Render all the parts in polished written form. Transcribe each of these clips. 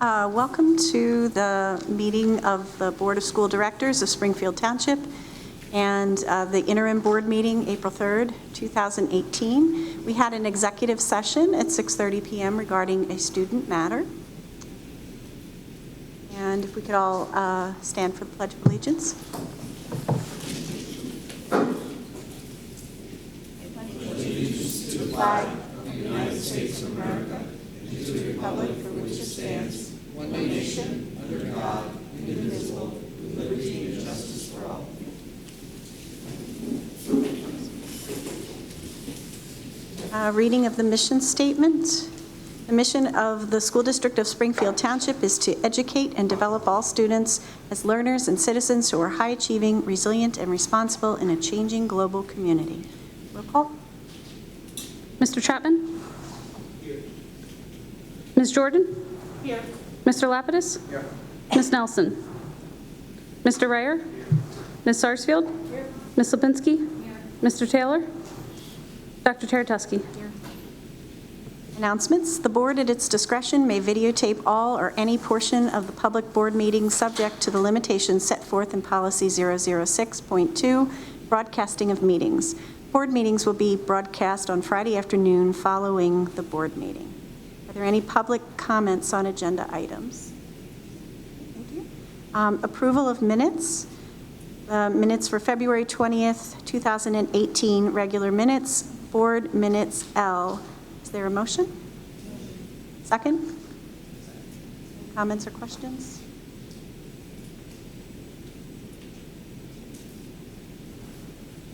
Welcome to the meeting of the Board of School Directors of Springfield Township and the interim board meeting, April 3rd, 2018. We had an executive session at 6:30 p.m. regarding a student matter. And if we could all stand for the Pledge of Allegiance. Allegiance to the flag of the United States of America and to the republic for which it stands, one nation, under God, indivisible, with liberty and justice for all. Reading of the mission statement. The mission of the School District of Springfield Township is to educate and develop all students as learners and citizens who are high-achieving, resilient, and responsible in a changing global community. Roll call. Mr. Chapman? Here. Ms. Jordan? Here. Mr. Lapidus? Here. Ms. Nelson? Mr. Rayer? Here. Ms. Sarsfield? Here. Ms. Lipinski? Here. Mr. Taylor? Dr. Taratuski? Here. Announcements. The board at its discretion may videotape all or any portion of the public board meeting subject to the limitations set forth in policy 006.2, broadcasting of meetings. Board meetings will be broadcast on Friday afternoon following the board meeting. Are there any public comments on agenda items? Thank you. Approval of minutes. Minutes for February 20th, 2018, regular minutes, board minutes L. Is there a motion? Second? Any comments or questions?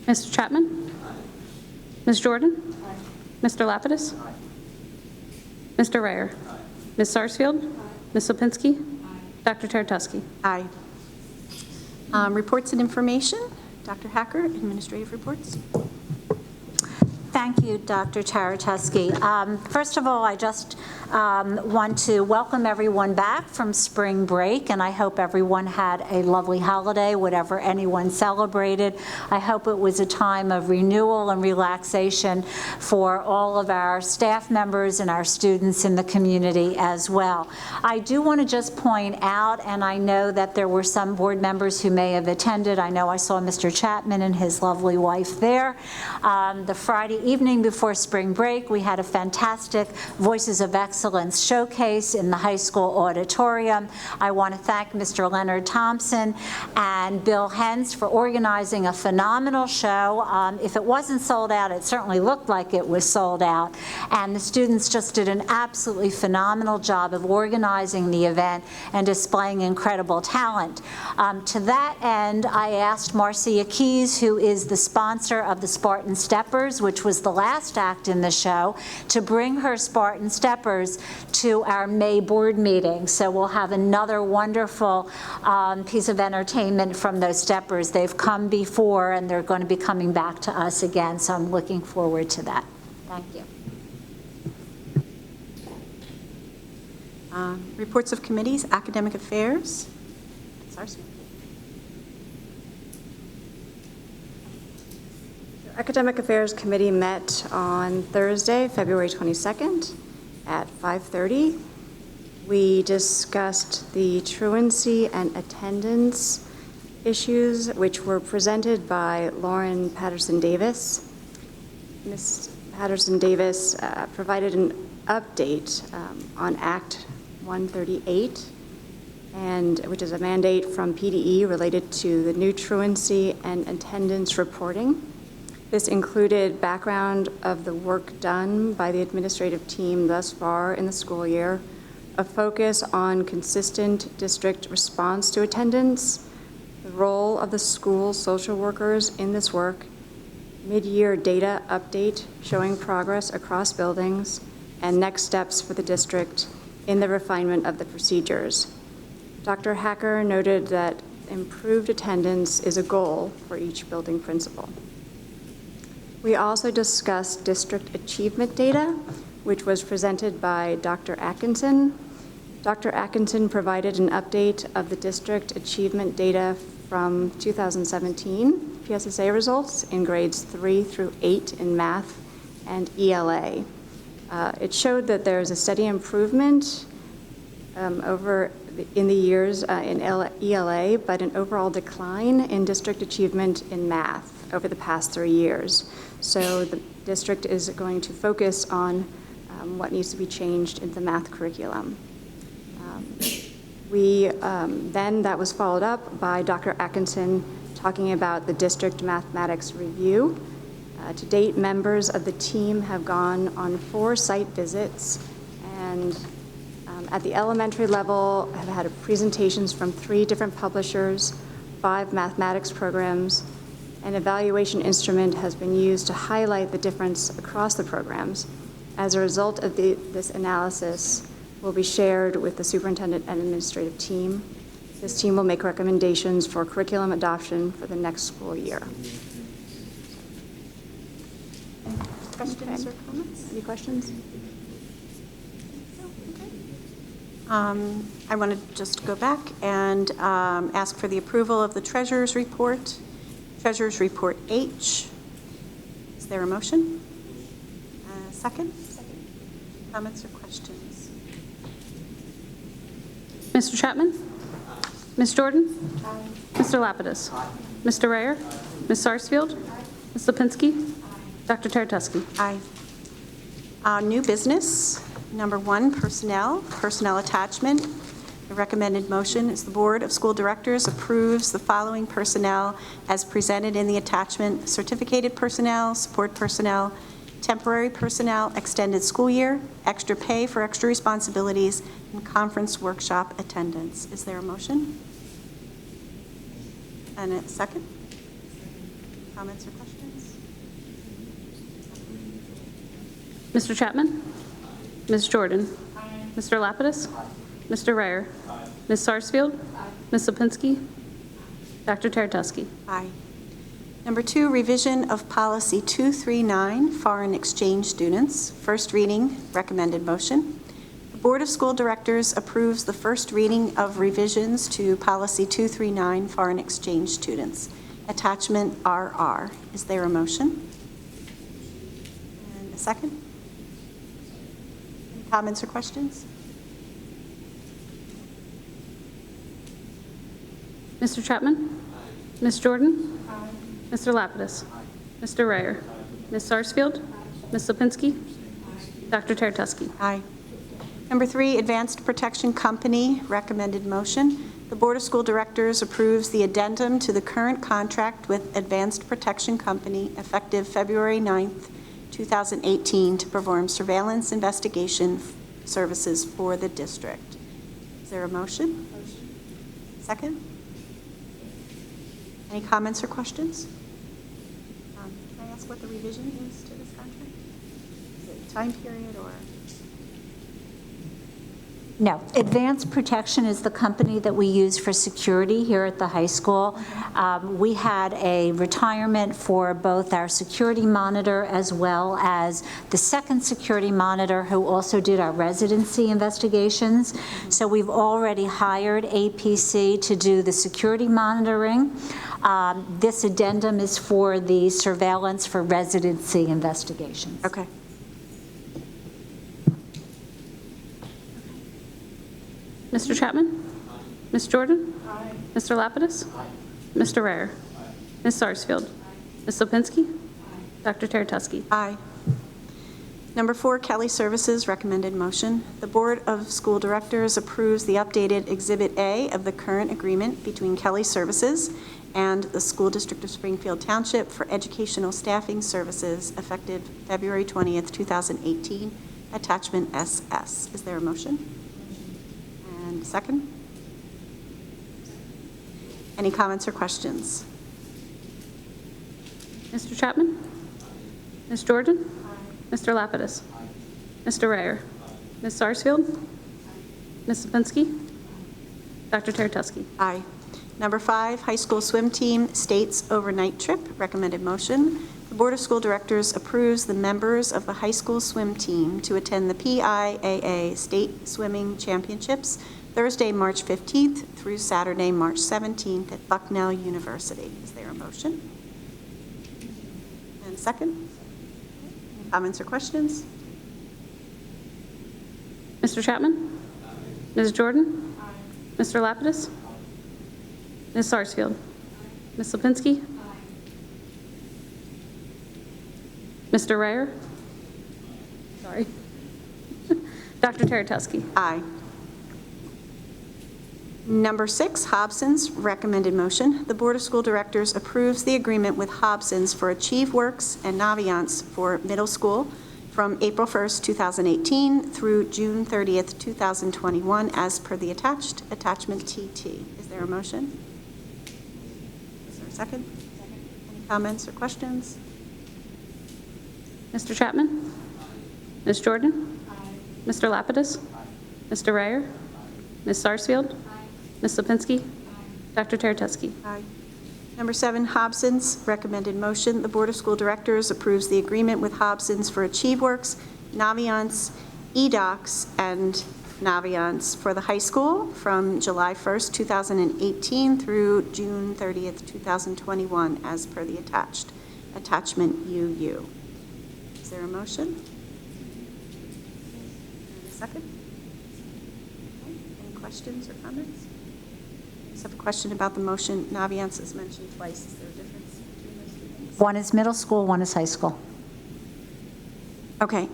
Mr. Chapman? Aye. Ms. Jordan? Aye. Mr. Lapidus? Aye. Mr. Rayer? Aye. Ms. Sarsfield? Aye. Ms. Lipinski? Aye. Dr. Taratuski? Aye. Reports and information. Dr. Hacker, administrative reports. Thank you, Dr. Taratuski. First of all, I just want to welcome everyone back from spring break, and I hope everyone had a lovely holiday, whatever anyone celebrated. I hope it was a time of renewal and relaxation for all of our staff members and our students in the community as well. I do want to just point out, and I know that there were some board members who may have attended. I know I saw Mr. Chapman and his lovely wife there. The Friday evening before spring break, we had a fantastic Voices of Excellence showcase in the high school auditorium. I want to thank Mr. Leonard Thompson and Bill Hens for organizing a phenomenal show. If it wasn't sold out, it certainly looked like it was sold out. And the students just did an absolutely phenomenal job of organizing the event and displaying incredible talent. To that end, I asked Marcia Keys, who is the sponsor of the Spartan Steppers, which was the last act in the show, to bring her Spartan Steppers to our May board meeting. So we'll have another wonderful piece of entertainment from those Steppers. They've come before and they're going to be coming back to us again, so I'm looking forward to that. Thank you. Reports of committees, academic affairs. Sarsi. Academic Affairs Committee met on Thursday, February 22nd at 5:30. We discussed the truancy and attendance issues, which were presented by Lauren Patterson-Davis. Ms. Patterson-Davis provided an update on Act 138, which is a mandate from PDE related to the new truancy and attendance reporting. This included background of the work done by the administrative team thus far in the school year, a focus on consistent district response to attendance, the role of the school social workers in this work, mid-year data update showing progress across buildings, and next steps for the district in the refinement of the procedures. Dr. Hacker noted that improved attendance is a goal for each building principal. We also discussed district achievement data, which was presented by Dr. Atkinson. Dr. Atkinson provided an update of the district achievement data from 2017 PSSA results in grades 3 through 8 in math and ELA. It showed that there's a steady improvement in the years in ELA, but an overall decline in district achievement in math over the past 3 years. So the district is going to focus on what needs to be changed in the math curriculum. Then that was followed up by Dr. Atkinson talking about the district mathematics review. To date, members of the team have gone on 4 site visits, and at the elementary level have had presentations from 3 different publishers, 5 mathematics programs. An evaluation instrument has been used to highlight the difference across the programs. As a result of this analysis, will be shared with the superintendent and administrative team. This team will make recommendations for curriculum adoption for the next school year. Questions or comments? Any questions? I want to just go back and ask for the approval of the Treasurer's Report. Treasurer's Report H. Is there a motion? Second? Second. Comments or questions? Mr. Chapman? Ms. Jordan? Mr. Lapidus? Mr. Rayer? Ms. Sarsfield? Ms. Lipinski? Dr. Teretuski? Aye. New business, number 1, personnel attachment. The recommended motion is the Board of School Directors approves the following personnel as presented in the attachment: certificated personnel, support personnel, temporary personnel, extended school year, extra pay for extra responsibilities, and conference workshop attendance. Is there a motion? And a second? Comments or questions? Mr. Chapman? Ms. Jordan? Mr. Lapidus? Mr. Rayer? Ms. Sarsfield? Ms. Lipinski? Dr. Teretuski? Aye. Number 2, revision of policy 239, foreign exchange students. First reading, recommended motion. The Board of School Directors approves the first reading of revisions to policy 239, foreign exchange students. Attachment RR. Is there a motion? And a second? Any comments or questions? Mr. Chapman? Ms. Jordan? Mr. Lapidus? Mr. Rayer? Ms. Sarsfield? Ms. Lipinski? Dr. Teretuski? Aye. Number 3, Advanced Protection Company, recommended motion. The Board of School Directors approves the addendum to the current contract with Advanced Protection Company effective February 9th, 2018 to perform surveillance investigation services for the district. Is there a motion? Motion. Second? Any comments or questions? Can I ask what the revision is to this contract? Is it time period or? No, Advanced Protection is the company that we use for security here at the high school. We had a retirement for both our security monitor as well as the second security monitor who also did our residency investigations. So we've already hired APC to do the security monitoring. This addendum is for the surveillance for residency investigations. Okay. Mr. Chapman? Ms. Jordan? Mr. Lapidus? Mr. Rayer? Ms. Sarsfield? Ms. Lipinski? Dr. Teretuski? Aye. Number 4, Kelly Services, recommended motion. The Board of School Directors approves the updated Exhibit A of the current agreement between Kelly Services and the School District of Springfield Township for educational staffing services effective February 20th, 2018, attachment SS. Is there a motion? And second? Any comments or questions? Mr. Chapman? Ms. Jordan? Mr. Lapidus? Mr. Rayer? Ms. Sarsfield? Ms. Lipinski? Dr. Teretuski? Aye. Number 5, high school swim team states overnight trip, recommended motion. The Board of School Directors approves the members of the high school swim team to attend the PIAA State Swimming Championships Thursday, March 15th through Saturday, March 17th at Bucknell University. Is there a motion? And second? Any comments or questions? Mr. Chapman? Ms. Jordan? Mr. Lapidus? Ms. Sarsfield? Ms. Lipinski? Mr. Ryer? Sorry. Dr. Teretuski? Aye. Number 6, Hobson's, recommended motion. The Board of School Directors approves the agreement with Hobson's for Achieve Works and Naviance for middle school from April 1st, 2018 through June 30th, 2021, as per the attachment TT. Is there a motion? Is there a second? Any comments or questions? Mr. Chapman? Ms. Jordan? Mr. Lapidus? Mr. Ryer? Ms. Sarsfield? Ms. Lipinski? Dr. Teretuski? Aye. Number 7, Hobson's, recommended motion. The Board of School Directors approves the agreement with Hobson's for Achieve Works, Naviance, eDocs, and Naviance for the high school from July 1st, 2018 through June 30th, 2021, as per the attachment UU. Is there a motion? And a second? Any questions or comments? I just have a question about the motion. Naviance is mentioned twice. Is there a difference between those two things? One is middle school, one is high school. Okay,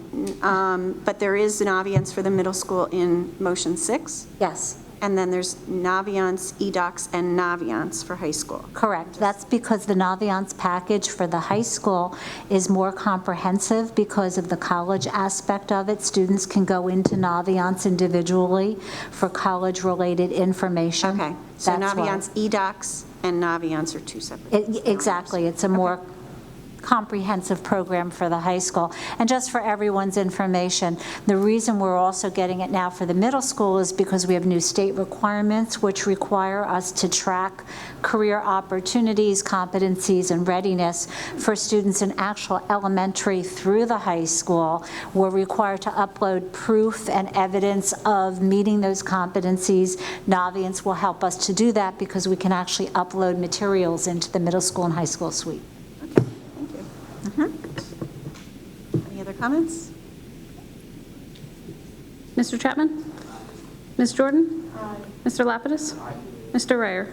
but there is Naviance for the middle school in motion 6, Yes, and then there's Naviance, eDocs, and Naviance for high school. correct. That's because the Naviance package for the high school is more comprehensive because of the college aspect of it. Students can go into Naviance individually for college-related information. Okay, so That's why. Naviance, eDocs, and Naviance are two separate. Exactly. It's a more comprehensive program for the high school. And just for everyone's information, the reason we're also getting it now for the middle school is because we have new state requirements which require us to track career opportunities, competencies, and readiness for students in actual elementary through the high school. We're required to upload proof and evidence of meeting those competencies. Naviance will help us to do that because we can actually upload materials into the middle school and high school suite. Any other comments? Mr. Chapman? Ms. Jordan? Mr. Lapidus? Mr. Ryer?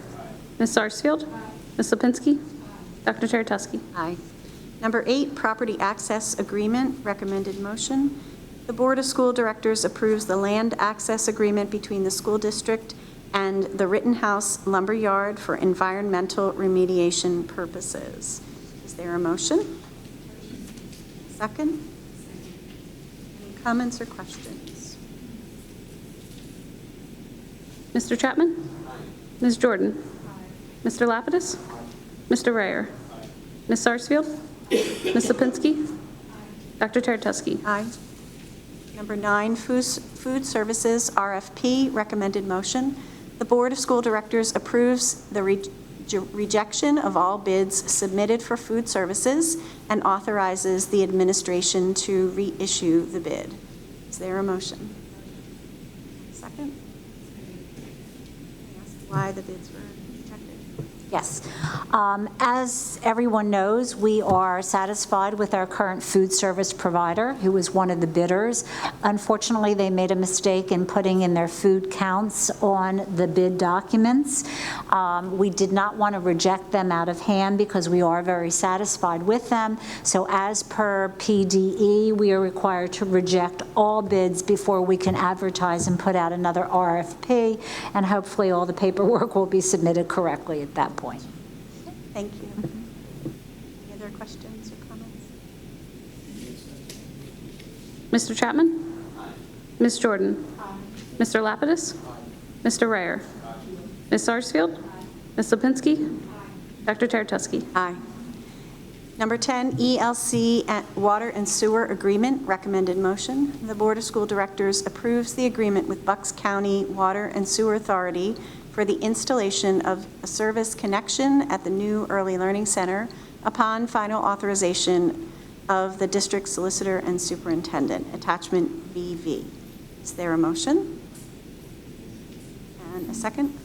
Ms. Sarsfield? Ms. Lipinski? Dr. Teretuski? Aye. Number 8, property access agreement, recommended motion. The Board of School Directors approves the land access agreement between the school district and the Rittenhouse Lumber Yard for environmental remediation purposes. Is there a motion? Second? Any comments or questions? Mr. Chapman? Ms. Jordan? Mr. Lapidus? Mr. Ryer? Ms. Sarsfield? Ms. Lipinski? Dr. Teretuski? Aye. Number 9, food services RFP, recommended motion. The Board of School Directors approves the rejection of all bids submitted for food services and authorizes the administration to reissue the bid. Is there a motion? Second? Ask why the bids were rejected. Yes. As everyone knows, we are satisfied with our current food service provider, who was one of the bidders. Unfortunately, they made a mistake in putting in their food counts on the bid documents. We did not want to reject them out of hand because we are very satisfied with them. So as per PDE, we are required to reject all bids before we can advertise and put out another RFP, and hopefully all the paperwork will be submitted correctly at that point. Thank you. Any other questions or comments? Mr. Chapman? Ms. Jordan? Mr. Lapidus? Mr. Ryer? Ms. Sarsfield? Ms. Lipinski? Dr. Teretuski? Aye. Number 10, ELC Water and Sewer Agreement, recommended motion. The Board of School Directors approves the agreement with Bucks County Water and Sewer Authority for the installation of a service connection at the new Early Learning Center upon final authorization of the district solicitor and superintendent, attachment BV. Is there a motion? And a second?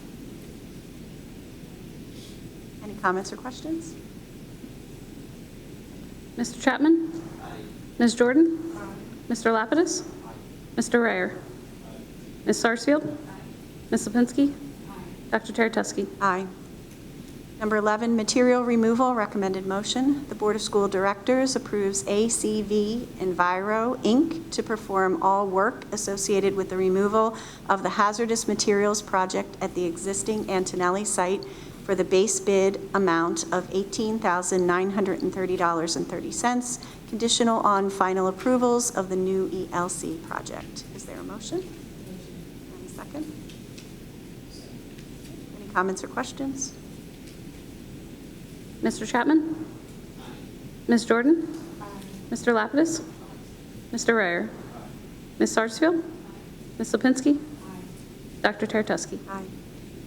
Any comments or questions? Mr. Chapman? Ms. Jordan? Mr. Lapidus? Mr. Ryer? Ms. Sarsfield? Ms. Lipinski? Dr. Teretuski? Aye. Number 11, material removal, recommended motion. The Board of School Directors approves ACV Enviro, Inc. to perform all work associated with the removal of the hazardous materials project at the existing Antonelli site for the base bid amount of $18,930.30, conditional on final approvals of the new ELC project. Is there a motion? And a second? Any comments or questions? Mr. Chapman? Ms. Jordan? Mr. Lapidus? Mr. Ryer? Ms. Sarsfield? Ms. Lipinski? Dr. Teretuski? Aye.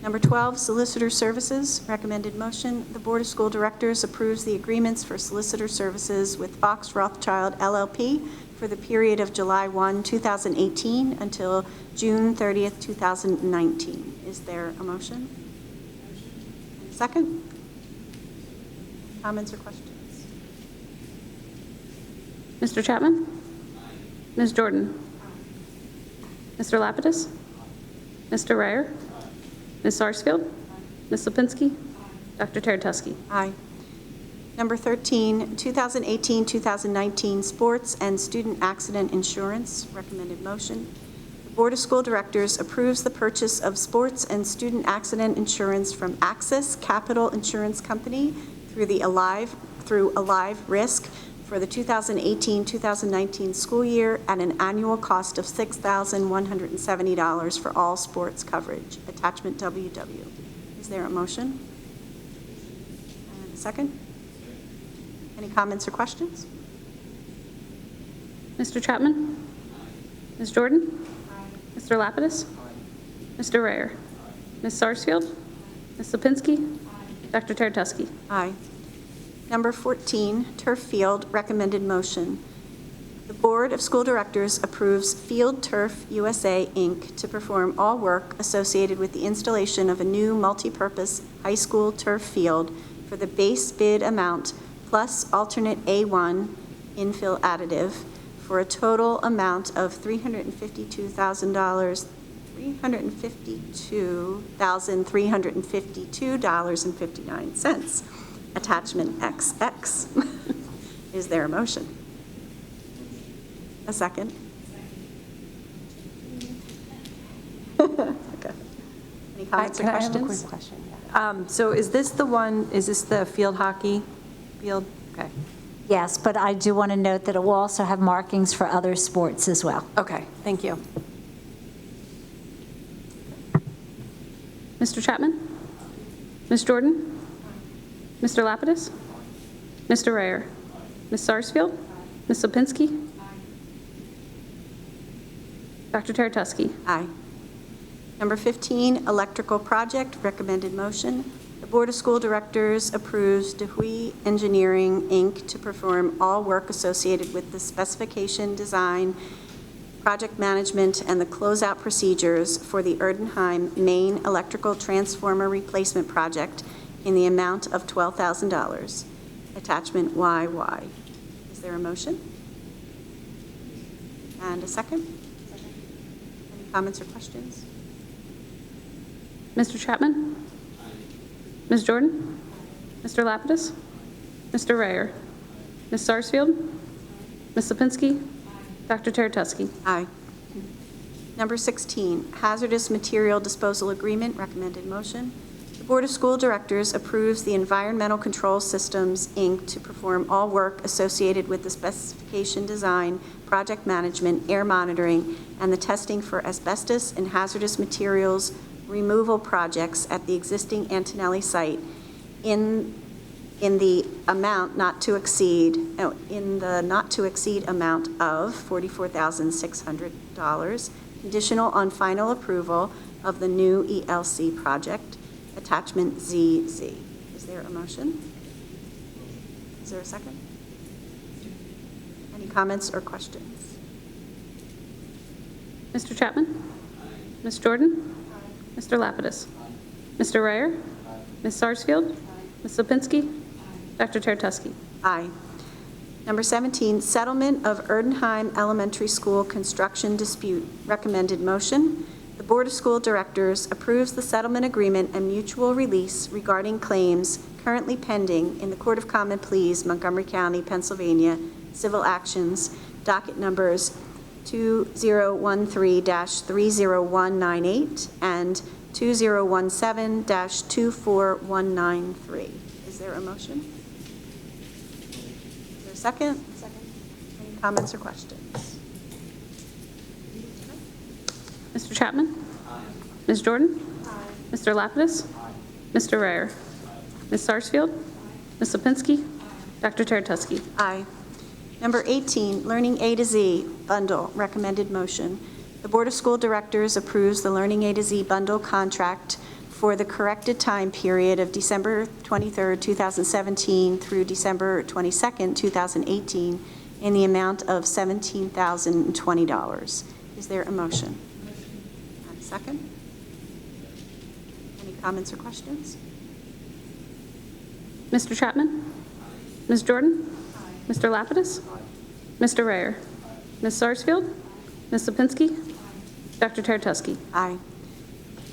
Number 12, solicitor services, recommended motion. The Board of School Directors approves the agreements for solicitor services with Fox Rothschild LLP for the period of July 1, 2018 until June 30th, 2019. Is there a motion? And a second? Comments or questions? Mr. Chapman? Ms. Jordan? Mr. Lapidus? Mr. Ryer? Ms. Sarsfield? Ms. Lipinski? Dr. Teretuski? Aye. Number 13, 2018-2019 sports and student accident insurance, recommended motion. The Board of School Directors approves the purchase of sports and student accident insurance from Axis Capital Insurance Company through Alive Risk for the 2018-2019 school year at an annual cost of $6,170 for all sports coverage. Attachment WW. Is there a motion? And a second? Any comments or questions? Mr. Chapman? Ms. Jordan? Mr. Lapidus? Mr. Ryer? Ms. Sarsfield? Ms. Lipinski? Dr. Teretuski? Aye. Number 14, turf field, recommended motion. The Board of School Directors approves Field Turf USA, Inc. to perform all work associated with the installation of a new multi-purpose high school turf field for the base bid amount plus alternate A1 infill additive for a total amount of $352,352.59. Attachment XX. Is there a motion? A second? Okay. Any comments or Can I have a questions? quick question? So is this the field hockey field? Okay. Yes, but I do want to note that it will also have markings for other sports as well. Okay, thank you. Mr. Chapman? Ms. Jordan? Mr. Lapidus? Mr. Ryer? Ms. Sarsfield? Ms. Lipinski? Dr. Teretuski? Aye. Number 15, electrical project, recommended motion. The Board of School Directors approves DeHuey Engineering, Inc. to perform all work associated with the specification, design, project management, and the closeout procedures for the Erdenheim main electrical transformer replacement project in the amount of $12,000. Attachment YY. Is there a motion? And a second? Any comments or questions? Mr. Chapman? Ms. Jordan? Mr. Lapidus? Mr. Ryer? Ms. Sarsfield? Ms. Lipinski? Dr. Teretuski? Aye. Number 16, hazardous material disposal agreement, recommended motion. The Board of School Directors approves the Environmental Control Systems, Inc. to perform all work associated with the specification, design, project management, air monitoring, and the testing for asbestos and hazardous materials removal projects at the existing Antonelli site in the amount not to exceed amount of $44,600, conditional on final approval of the new ELC project. Attachment ZZ. Is there a motion? Is there a second? Any comments or questions? Mr. Chapman? Ms. Jordan? Mr. Lapidus? Mr. Ryer? Ms. Sarsfield? Ms. Lipinski? Dr. Teretuski? Aye. Number 17, settlement of Erdenheim Elementary School construction dispute, recommended motion. The Board of School Directors approves the settlement agreement and mutual release regarding claims currently pending in the Court of Common Pleas, Montgomery County, Pennsylvania, civil actions, docket numbers 2013-30198 and 2017-24193. Is there a motion? Is there a second? Second. Any comments or questions? Mr. Chapman? Ms. Jordan? Mr. Lapidus? Mr. Ryer? Ms. Sarsfield? Ms. Lipinski? Dr. Teretuski? Aye. Number 18, Learning A to Z Bundle, recommended motion. The Board of School Directors approves the Learning A to Z Bundle contract for the corrected time period of December 23, 2017 through December 22, 2018 in the amount of $17,020. Is there a motion? And a second? Any comments or questions? Mr. Chapman? Ms. Jordan? Mr. Lapidus? Mr. Ryer? Ms. Sarsfield? Ms. Lipinski? Dr. Teretuski? Aye.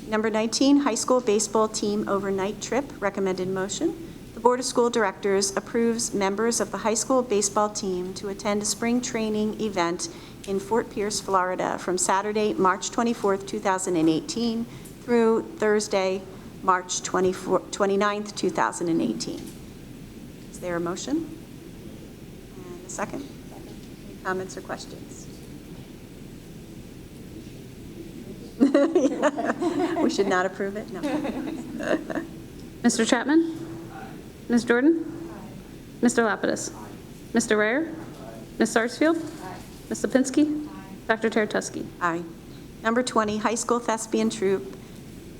Number 19, high school baseball team overnight trip, recommended motion. The Board of School Directors approves members of the high school baseball team to attend a spring training event in Fort Pierce, Florida from Saturday, March 24, 2018 through Thursday, March 29th, 2018. Is there a motion? And a second? Any comments or questions? We should not approve it? No. Mr. Chapman? Ms. Jordan? Mr. Lapidus? Mr. Ryer? Ms. Sarsfield? Ms. Lipinski? Dr. Teretuski? Aye. Number 20, high school thespian troupe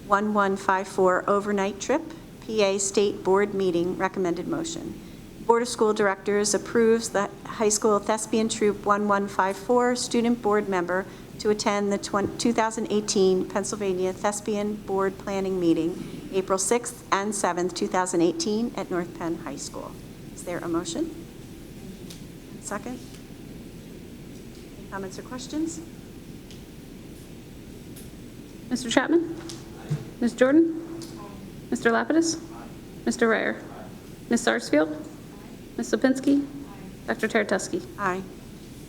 1154 overnight trip, PA State Board meeting, recommended motion. Board of School Directors approves the high school thespian troupe 1154 student board member to attend the 2018 Pennsylvania Thespian Board Planning Meeting, April 6th and 7th, 2018 at North Penn High School. Is there a motion? Second? Any comments or questions? Mr. Chapman? Ms. Jordan? Mr. Lapidus? Mr. Ryer? Ms. Sarsfield? Ms. Lipinski? Dr. Teretuski? Aye.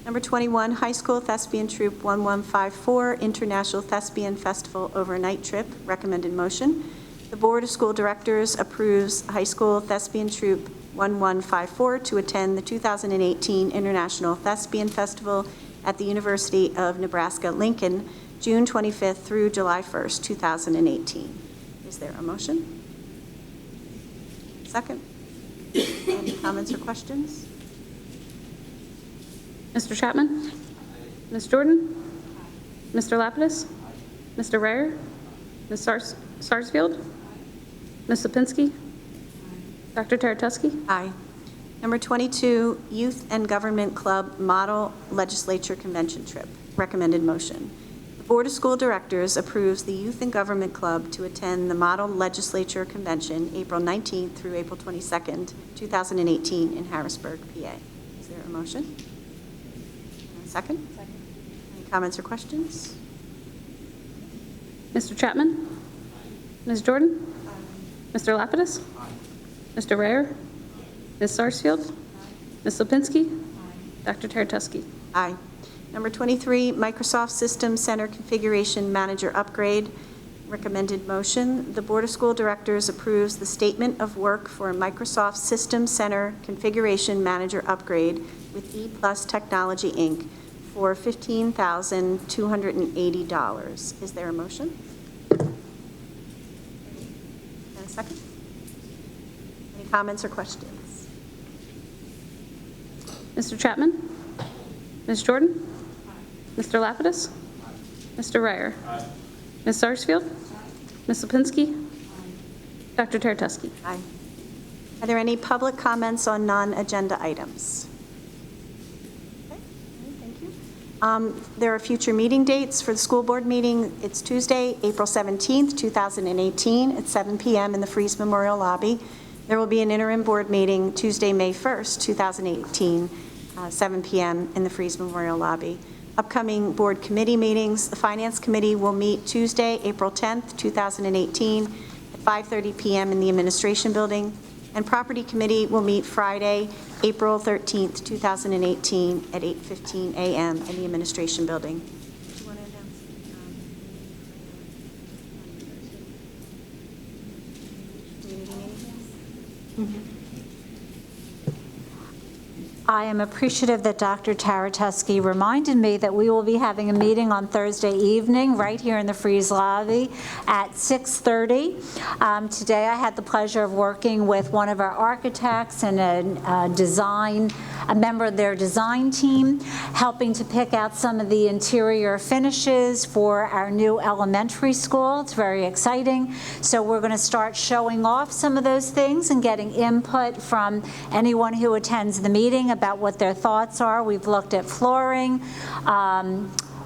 Number 21, high school thespian troupe 1154 International Thespian Festival overnight trip, recommended motion. The Board of School Directors approves high school thespian troupe 1154 to attend the 2018 International Thespian Festival at the University of Nebraska-Lincoln, June 25th through July 1st, 2018. Is there a motion? Second? Any comments or questions? Mr. Chapman? Ms. Jordan? Mr. Lapidus? Mr. Ryer? Ms. Sarsfield? Ms. Lipinski? Dr. Teretuski? Aye. Number 22, Youth and Government Club Model Legislature Convention Trip, recommended motion. The Board of School Directors approves the Youth and Government Club to attend the Model Legislature Convention, April 19th through April 22nd, 2018 in Harrisburg, PA. Is there a motion? Second? Second. Any comments or questions? Mr. Chapman? Ms. Jordan? Mr. Lapidus? Mr. Ryer? Ms. Sarsfield? Ms. Lipinski? Dr. Teretuski? Aye. Number 23, Microsoft System Center Configuration Manager Upgrade, recommended motion. The Board of School Directors approves the statement of work for Microsoft System Center Configuration Manager Upgrade with E+ Technology, Inc. for $15,280. Is there a motion? And a second? Any comments or questions? Mr. Chapman? Ms. Jordan? Mr. Lapidus? Mr. Ryer? Ms. Sarsfield? Ms. Lipinski? Dr. Teretuski? Aye. Are there any public comments on non-agenda items? Okay, thank you. There are future meeting dates for the school board meeting. It's Tuesday, April 17th, 2018 at 7 p.m. in the Freeze Memorial Lobby. There will be an interim board meeting Tuesday, May 1st, 2018, 7 p.m. in the Freeze Memorial Lobby. Upcoming board committee meetings, the Finance Committee will meet Tuesday, April 10th, 2018, at 5:30 PM in the Administration Building, and Property Committee will meet Friday, April 13th, 2018, at 8:15 a.m. in the Administration Building. Do you want to announce? Community meeting? I am appreciative that Dr. Taratusky reminded me that we will be having a meeting on Thursday evening right here in the Freeze lobby at 6:30. Today I had the pleasure of working with one of our architects and a member of their design team, helping to pick out some of the interior finishes for our new elementary school. It's very exciting. So we're going to start showing off some of those things and getting input from anyone who attends the meeting about what their thoughts are. We've looked at flooring,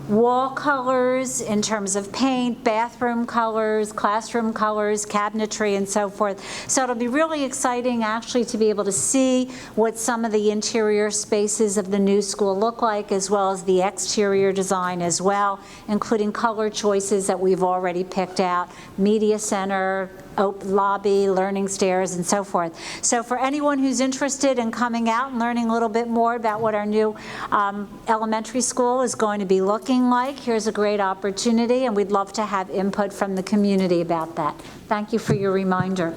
wall colors in terms of paint, bathroom colors, classroom colors, cabinetry, and so forth. So it'll be really exciting actually to be able to see what some of the interior spaces of the new school look like, as well as the exterior design as well, including color choices that we've already picked out, media center, lobby, learning stairs, and so forth. So for anyone who's interested in coming out and learning a little bit more about what our new elementary school is going to be looking like, here's a great opportunity, and we'd love to have input from the community about that. Thank you for your reminder.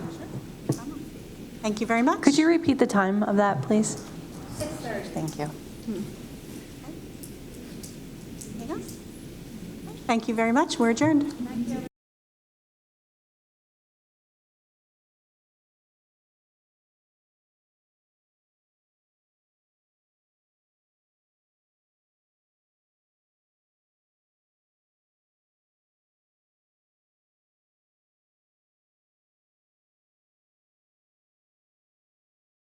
Thank you very much. Could you repeat the time of that, please? 6:30. Thank you. Anything else? Thank you very much. We're adjourned.